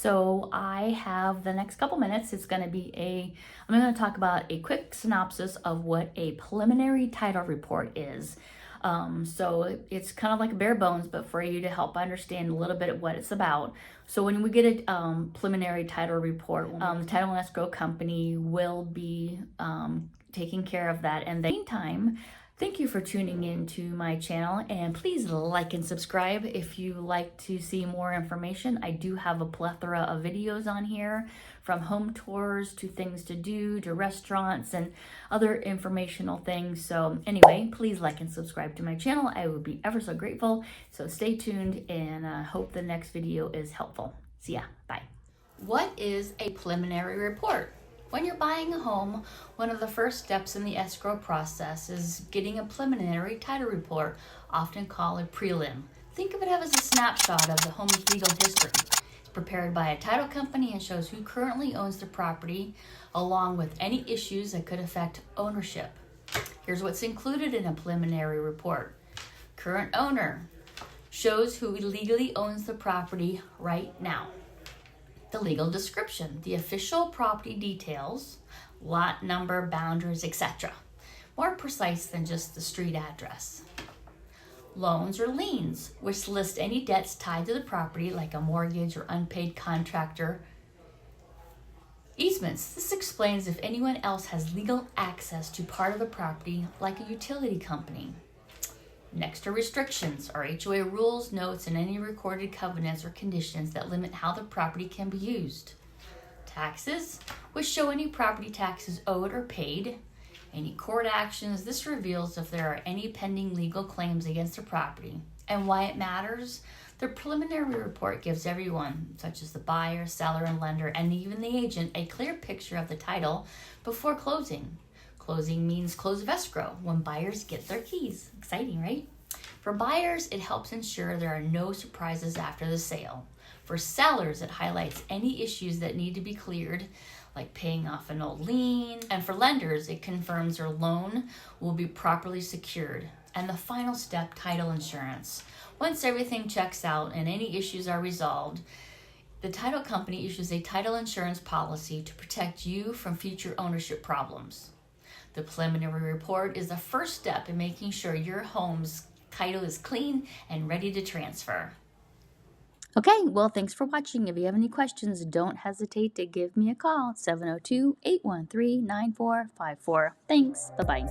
So I have the next couple minutes. I'm going to talk about a quick synopsis of what a preliminary title report is. So it's kind of like bare bones, but for you to help understand a little bit of what it's about. So when we get a preliminary title report, the title and escrow company will be taking care of that. And in the meantime, thank you for tuning in to my channel, and please like and subscribe if you like to see more information. I do have a plethora of videos on here, from home tours to things to do to restaurants and other informational things. So anyway, please like and subscribe to my channel. I would be ever so grateful. So stay tuned, and hope the next video is helpful. See ya. Bye. What is a preliminary report? When you're buying a home, one of the first steps in the escrow process is getting a preliminary title report, often called a prelim. Think of it as a snapshot of the home's legal history. It's prepared by a title company and shows who currently owns the property, along with any issues that could affect ownership. Here's what's included in a preliminary report. Current owner shows who legally owns the property right now. The legal description, the official property details, lot number, boundaries, etc. More precise than just the street address. Loans or liens, which list any debts tied to the property, like a mortgage or unpaid contractor. Easements, this explains if anyone else has legal access to part of the property, like a utility company. Next are restrictions, or HOA rules, notes, and any recorded covenants or conditions that limit how the property can be used. Taxes, which show any property taxes owed or paid. Any court actions, this reveals if there are any pending legal claims against the property. And why it matters? The preliminary report gives everyone, such as the buyer, seller, and lender, and even the agent, a clear picture of the title before closing. Closing means close of escrow, when buyers get their keys. Exciting, right? For buyers, it helps ensure there are no surprises after the sale. For sellers, it highlights any issues that need to be cleared, like paying off an old lien. And for lenders, it confirms their loan will be properly secured. And the final step, title insurance. Once everything checks out and any issues are resolved, the title company issues a title insurance policy to protect you from future ownership problems. The preliminary report is the first step in making sure your home's title is clean and ready to transfer. Okay, well, thanks for watching. If you have any questions, don't hesitate to give me a call, 702-813-9454. Thanks. Bye-bye.